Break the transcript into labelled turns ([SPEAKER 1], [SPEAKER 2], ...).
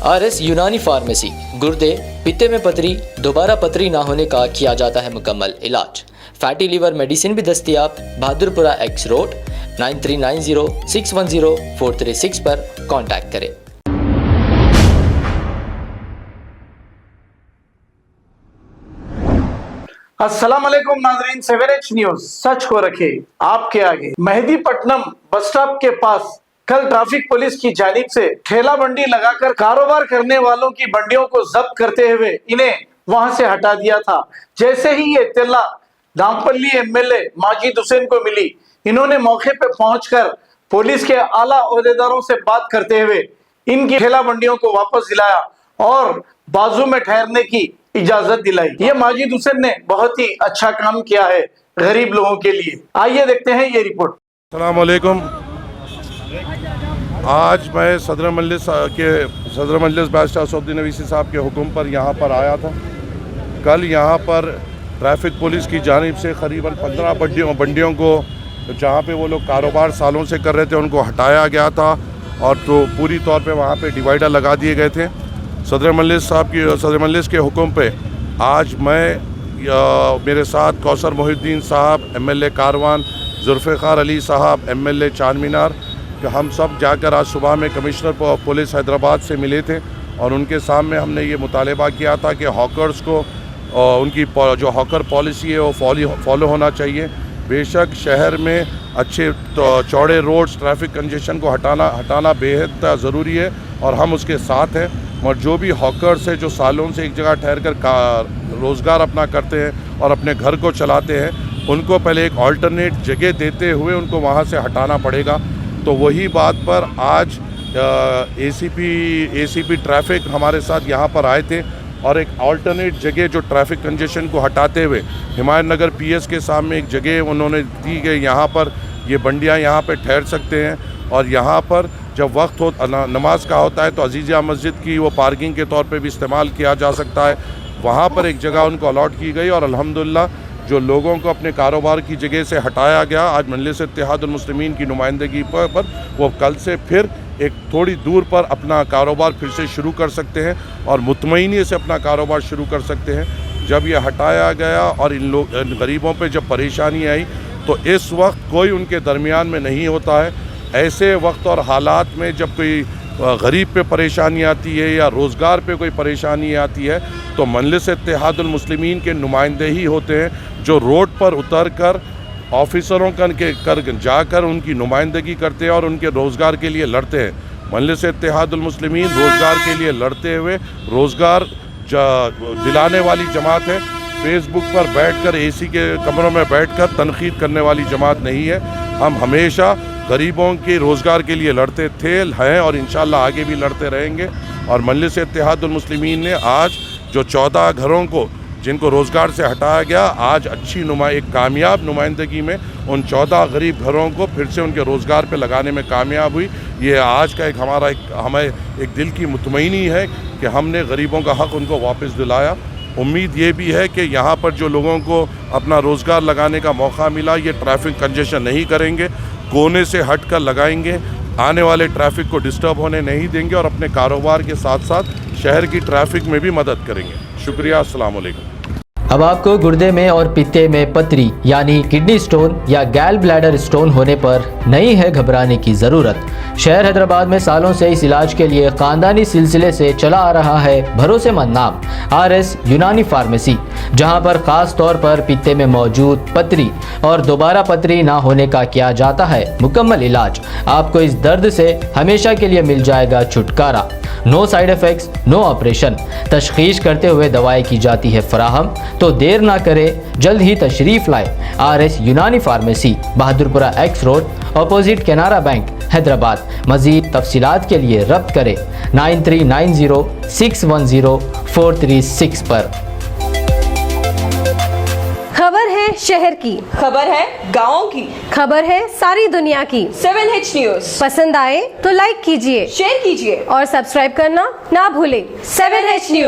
[SPEAKER 1] RS यूनानी pharmacy, गुर्दे, पित्ते में पथरी, दोबारा पथरी ना होने का किया जाता है मुकम्मल इलाज। फैटी लीवर मेडिसिन भी दस्तियाब। बहादुरपुरा X रोड 9390610436 पर कांटेक्ट करें।
[SPEAKER 2] अस्सलाम वालेकुम नाजरीन, 7H न्यूज सच को रखे आपके आगे। मेहदीपट्टनम बस स्टॉप के पास कल ट्रैफिक पुलिस की जानिब से ठेला बंडी लगाकर कारोबार करने वालों की बंडियों को जब्त करते हुए इन्हें वहां से हटा दिया था। जैसे ही ये इत्तला नामपल्ली MLA माजिद हुसैन को मिली, इन्होंने मौके पर पहुंचकर पुलिस के आला ओहदेदारों से बात करते हुए इनकी ठेला बंडियों को वापस दिलाया और बाजू में ठहरने की इजाजत दिलाई। ये माजिद हुसैन ने बहुत ही अच्छा काम किया है गरीब लोगों के लिए। आइए देखते हैं ये रिपोर्ट।
[SPEAKER 3] अस्सलाम वालेकुम। आज मैं सदर मजलिस बादशाह असदुद्दीन अवीसी साहब के हुक्म पर यहाँ पर आया था। कल यहाँ पर ट्रैफिक पुलिस की जानिब से करीबन 15 बंडियों को जहाँ पे वो लोग कारोबार सालों से कर रहे थे उनको हटाया गया था और तो पूरी तौर पे वहाँ पे डिवाइडर लगा दिए गए थे। सदर मजलिस के हुक्म पे आज मैं मेरे साथ कौसर मोहिउद्दीन साहब MLA कारवान, जुल्फ़िकार अली साहब MLA चार मीनार, कि हम सब जाकर आज सुबह में कमिश्नर पुलिस हैदराबाद से मिले थे और उनके सामने हमने ये मुतालबा किया था कि हॉकर्स को उनकी जो हॉकर पॉलिसी है वो फॉलो होना चाहिए। बेशक शहर में अच्छे चौड़े रोड्स, ट्रैफिक कंजेशन को हटाना बेहद ज़रूरी है और हम उसके साथ हैं। और जो भी हॉकर्स है जो सालों से एक जगह ठहर कर रोज़गार अपना करते हैं और अपने घर को चलाते हैं, उनको पहले एक अल्टरनेट जगह देते हुए उनको वहाँ से हटाना पड़ेगा। तो वही बात पर आज ACP ट्रैफिक हमारे साथ यहाँ पर आए थे और एक अल्टरनेट जगह जो ट्रैफिक कंजेशन को हटाते हुए हिमायत नगर PS के सामने एक जगह उन्होंने दी गई, यहाँ पर ये बंडियाँ यहाँ पर ठहर सकते हैं और यहाँ पर जब वक्त हो नमाज का होता है तो अजीज़िया मस्जिद की वो पार्किंग के तौर पे भी इस्तेमाल किया जा सकता है। वहाँ पर एक जगह उनको अलॉट की गई और अल्हम्दुलिल्लाह जो लोगों को अपने कारोबार की जगह से हटाया गया, आज मजलिस इत्तेहादुल मुस्लिमीन की नुमाइंदगी पर वो कल से फिर एक थोड़ी दूर पर अपना कारोबार फिर से शुरू कर सकते हैं और मुतमईनी से अपना कारोबार शुरू कर सकते हैं। जब ये हटाया गया और इन गरीबों पर जब परेशानी आई तो इस वक्त कोई उनके दरमियान में नहीं होता है। ऐसे वक्त और हालात में जब कोई गरीब पे परेशानी आती है या रोज़गार पे कोई परेशानी आती है तो मजलिस इत्तेहादुल मुस्लिमीन के नुमाइंदे ही होते हैं जो रोड पर उतर कर ऑफिसरों जाकर उनकी नुमाइंदगी करते हैं और उनके रोज़गार के लिए लड़ते हैं। मजलिस इत्तेहादुल मुस्लिमीन रोज़गार के लिए लड़ते हुए रोज़गार दिलाने वाली जमात है। फेसबुक पर बैठकर AC के कमरों में बैठकर तनकीद करने वाली जमात नहीं है। हम हमेशा गरीबों के रोज़गार के लिए लड़ते थे, हैं और इंशाअल्लाह आगे भी लड़ते रहेंगे। और मजलिस इत्तेहादुल मुस्लिमीन ने आज जो 14 घरों को जिनको रोज़गार से हटाया गया, आज अच्छी एक कामयाब नुमाइंदगी में उन 14 गरीब घरों को फिर से उनके रोज़गार पे लगाने में कामयाब हुई। ये आज का हमें एक दिल की मुतमईनी है कि हमने गरीबों का हक़ उनको वापस दिलाया। उम्मीद ये भी है कि यहाँ पर जो लोगों को अपना रोज़गार लगाने का मौका मिला, ये ट्रैफिक कंजेशन नहीं करेंगे, कोने से हट कर लगाएंगे, आने वाले ट्रैफिक को डिस्टर्ब होने नहीं देंगे और अपने कारोबार के साथ साथ शहर की ट्रैफिक में भी मदद करेंगे। शुक्रिया। अस्सलाम वालेकुम।
[SPEAKER 1] अब आपको गुर्दे में और पित्ते में पथरी यानी किडनी स्टोन या गैल ब्लैडर स्टोन होने पर नहीं है घबराने की ज़रूरत। शहर हैदराबाद में सालों से इस इलाज के लिए ख़ानदानी सिलसिले से चला आ रहा है भरोसेमंद नाम RS यूनानी फार्मेसी, जहां पर ख़ास तौर पर पित्ते में मौजूद पथरी और दोबारा पथरी ना होने का किया जाता है मुकम्मल इलाज। आपको इस दर्द से हमेशा के लिए मिल जाएगा छुटकारा। No side effects, no operation, तशखीस करते हुए दवाएं की जाती है फराहम। तो देर ना करें, जल्द ही तशरीफ़ लाए RS यूनानी pharmacy, Bahadurpura X road, opposite Canara bank, Hyderabad. मज़ीद तफसीलात के लिए रब्त करें 9390610436 पर।
[SPEAKER 4] खबर है शहर की,
[SPEAKER 5] खबर है गाँव की,
[SPEAKER 4] खबर है सारी दुनिया की।
[SPEAKER 5] 7H न्यूज
[SPEAKER 4] पसंद आए तो लाइक कीजिए,
[SPEAKER 5] शेयर कीजिए
[SPEAKER 4] और सब्सक्राइब करना ना भूलें।
[SPEAKER 5] 7H news.